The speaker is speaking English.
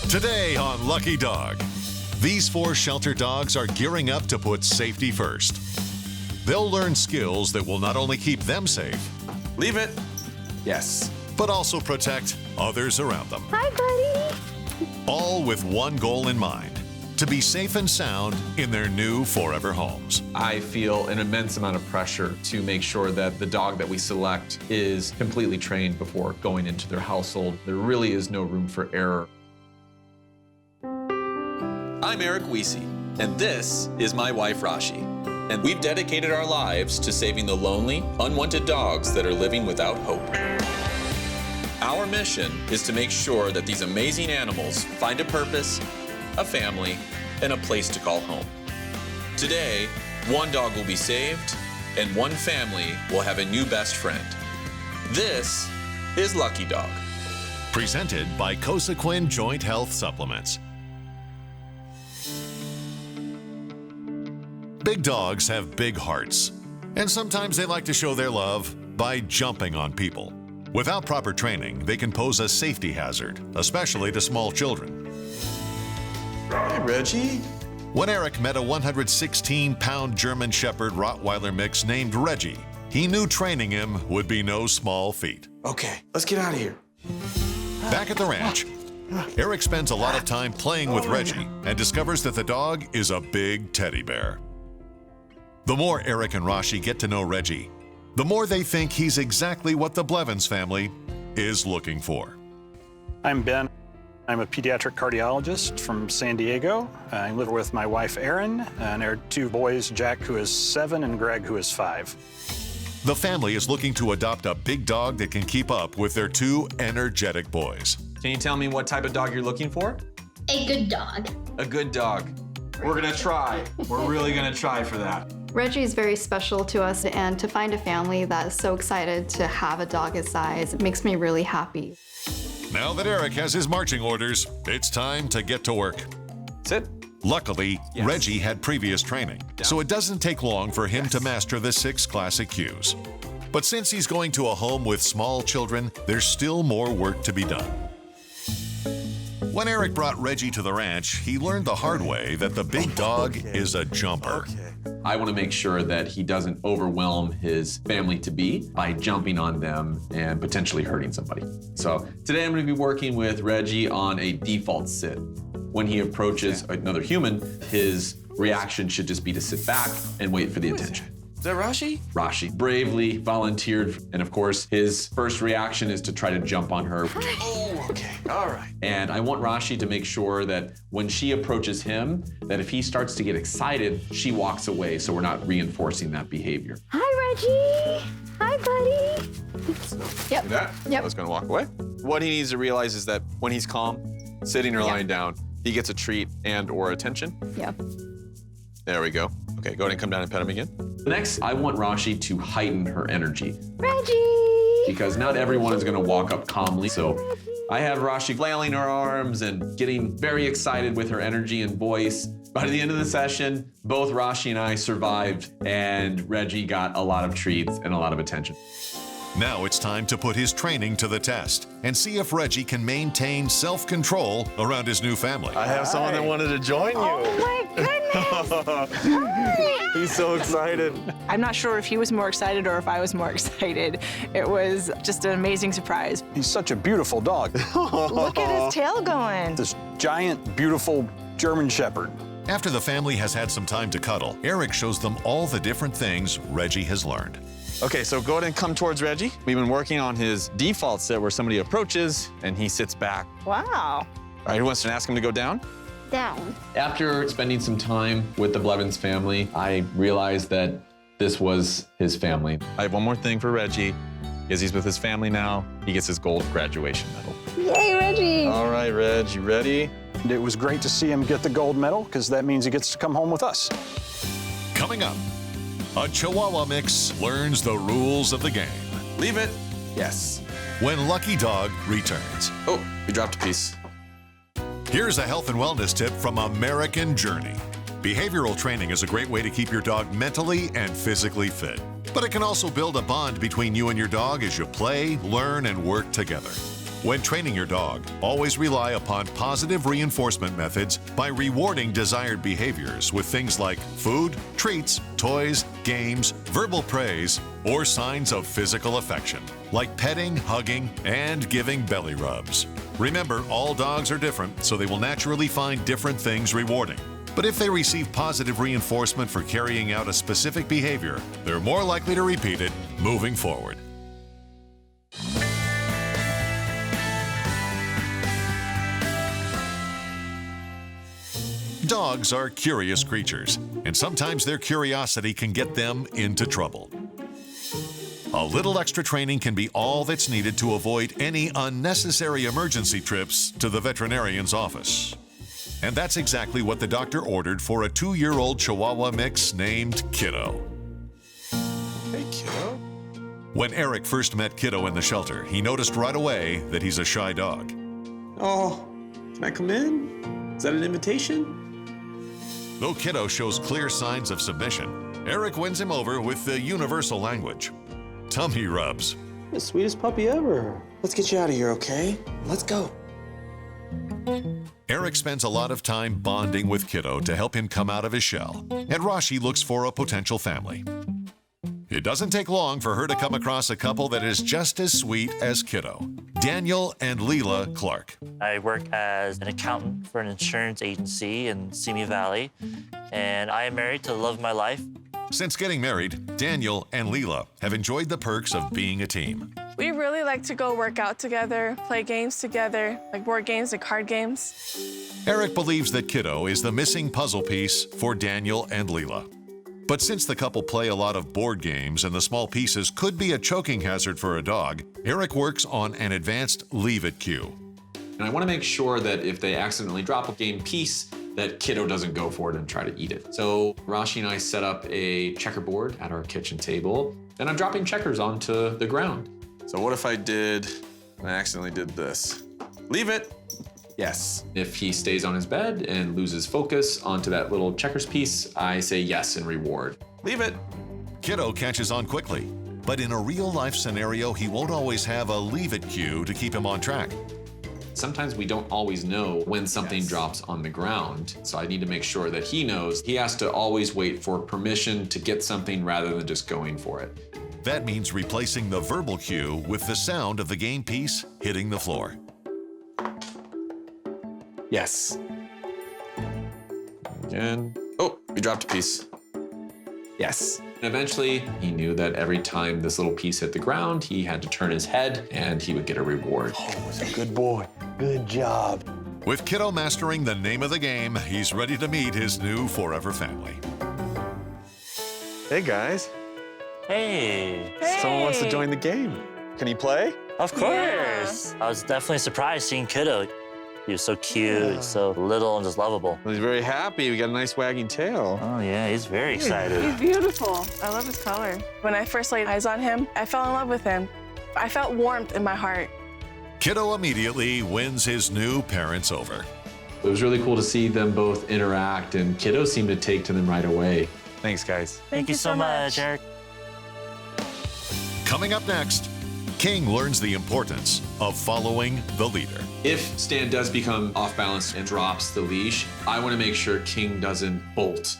Today on Lucky Dog, these 4 shelter dogs are gearing up to put safety first. They'll learn skills that will not only keep them safe, Leave it. Yes. but also protect others around them. Hi, buddy. All with one goal in mind: to be safe and sound in their new forever homes. I feel an immense amount of pressure to make sure that the dog that we select is completely trained before going into their household. There really is no room for error. I'm Eric Weesey, and this is my wife, Rashi. And we've dedicated our lives to saving the lonely, unwanted dogs that are living without hope. Our mission is to make sure that these amazing animals find a purpose, a family, and a place to call home. Today, one dog will be saved, and one family will have a new best friend. This is Lucky Dog. Presented by Cosequin Joint Health Supplements. Big dogs have big hearts, and sometimes they like to show their love by jumping on people. Without proper training, they can pose a safety hazard, especially to small children. Hey, Reggie. When Eric met a 116-pound German Shepherd-Rottweiler mix named Reggie, he knew training him would be no small feat. Okay, let's get out of here. Back at the ranch, Eric spends a lot of time playing with Reggie and discovers that the dog is a big teddy bear. The more Eric and Rashi get to know Reggie, the more they think he's exactly what the Blevins family is looking for. I'm Ben. I'm a pediatric cardiologist from San Diego. I live with my wife, Erin, and our 2 boys, Jack, who is 7, and Greg, who is 5. The family is looking to adopt a big dog that can keep up with their 2 energetic boys. Can you tell me what type of dog you're looking for? A good dog. A good dog. We're gonna try. We're really gonna try for that. Reggie is very special to us, and to find a family that is so excited to have a dog his size, it makes me really happy. Now that Eric has his marching orders, it's time to get to work. Sit. Luckily, Yes. Reggie had previous training, so it doesn't take long for him to master the 6 classic cues. But since he's going to a home with small children, there's still more work to be done. When Eric brought Reggie to the ranch, he learned the hard way that the big dog is a jumper. I want to make sure that he doesn't overwhelm his family-to-be by jumping on them and potentially hurting somebody. So today I'm going to be working with Reggie on a default sit. When he approaches another human, his reaction should just be to sit back and wait for the attention. Is that Rashi? Rashi bravely volunteered, and of course, his first reaction is to try to jump on her. Oh, okay. All right. And I want Rashi to make sure that when she approaches him, that if he starts to get excited, she walks away so we're not reinforcing that behavior. Hi, Reggie. Hi, buddy. See that? Yep. I was going to walk away. What he needs to realize is that when he's calm, sitting or lying down, he gets a treat and or attention. Yeah. There we go. Okay, go ahead and come down and pet him again. Next, I want Rashi to heighten her energy Reggie. because not everyone is going to walk up calmly. So I have Rashi flailing her arms and getting very excited with her energy and voice. By the end of the session, both Rashi and I survived, and Reggie got a lot of treats and a lot of attention. Now it's time to put his training to the test and see if Reggie can maintain self-control around his new family. I have someone that wanted to join you. Oh, my goodness. He's so excited. I'm not sure if he was more excited or if I was more excited. It was just an amazing surprise. He's such a beautiful dog. Look at his tail going. This giant, beautiful German Shepherd. After the family has had some time to cuddle, Eric shows them all the different things Reggie has learned. Okay, so go ahead and come towards Reggie. We've been working on his default sit where somebody approaches and he sits back. Wow. All right, who wants to ask him to go down? Down. After spending some time with the Blevins family, I realized that this was his family. I have one more thing for Reggie. Because he's with his family now, he gets his gold graduation medal. Yay, Reggie. All right, Reg, you ready? And it was great to see him get the gold medal, because that means he gets to come home with us. Coming up, a Chihuahua mix learns the rules of the game Leave it. Yes. when Lucky Dog returns. Oh, we dropped a piece. Here's a health and wellness tip from American Journey. Behavioral training is a great way to keep your dog mentally and physically fit. But it can also build a bond between you and your dog as you play, learn, and work together. When training your dog, always rely upon positive reinforcement methods by rewarding desired behaviors with things like food, treats, toys, games, verbal praise, or signs of physical affection, like petting, hugging, and giving belly rubs. Remember, all dogs are different, so they will naturally find different things rewarding. But if they receive positive reinforcement for carrying out a specific behavior, they're more likely to repeat it moving forward. Dogs are curious creatures, and sometimes their curiosity can get them into trouble. A little extra training can be all that's needed to avoid any unnecessary emergency trips to the veterinarian's office. And that's exactly what the doctor ordered for a 2-year-old Chihuahua mix named Kiddo. Hey, Kiddo. When Eric first met Kiddo in the shelter, he noticed right away that he's a shy dog. Oh, can I come in? Is that an invitation? Though Kiddo shows clear signs of submission, Eric wins him over with the universal language: tummy rubs. The sweetest puppy ever. Let's get you out of here, okay? Let's go. Eric spends a lot of time bonding with Kiddo to help him come out of his shell, and Rashi looks for a potential family. It doesn't take long for her to come across a couple that is just as sweet as Kiddo: Daniel and Leela Clark. I work as an accountant for an insurance agency in Simi Valley, and I am married to the love of my life. Since getting married, Daniel and Leela have enjoyed the perks of being a team. We really like to go work out together, play games together, like board games and card games. Eric believes that Kiddo is the missing puzzle piece for Daniel and Leela. But since the couple play a lot of board games and the small pieces could be a choking hazard for a dog, Eric works on an advanced leave-it cue. And I want to make sure that if they accidentally drop a game piece, that Kiddo doesn't go for it and try to eat it. So Rashi and I set up a checkerboard at our kitchen table, and I'm dropping checkers onto the ground. So what if I accidentally did this? Leave it. Yes. If he stays on his bed and loses focus onto that little checkers piece, I say yes and reward. Leave it. Kiddo catches on quickly, but in a real-life scenario, he won't always have a leave-it cue to keep him on track. Sometimes we don't always know when something drops on the ground, so I need to make sure that he knows he has to always wait for permission to get something rather than just going for it. That means replacing the verbal cue with the sound of the game piece hitting the floor. Yes. Again. Oh, you dropped a piece. Yes. Eventually, he knew that every time this little piece hit the ground, he had to turn his head and he would get a reward. Oh, was a good boy. Good job. With Kiddo mastering the name of the game, he's ready to meet his new forever family. Hey, guys. Hey. Someone wants to join the game. Can he play? Of course. Yeah. I was definitely surprised seeing Kiddo. He was so cute, so little and just lovable. Well, he's very happy. We got a nice wagging tail. Oh yeah, he's very excited. He's beautiful. I love his color. When I first laid eyes on him, I fell in love with him. I felt warmth in my heart. Kiddo immediately wins his new parents over. It was really cool to see them both interact, and Kiddo seemed to take to them right away. Thanks, guys. Thank you so much, Eric. Coming up next, King learns the importance of following the leader. If Stan does become off balance and drops the leash, I want to make sure King doesn't bolt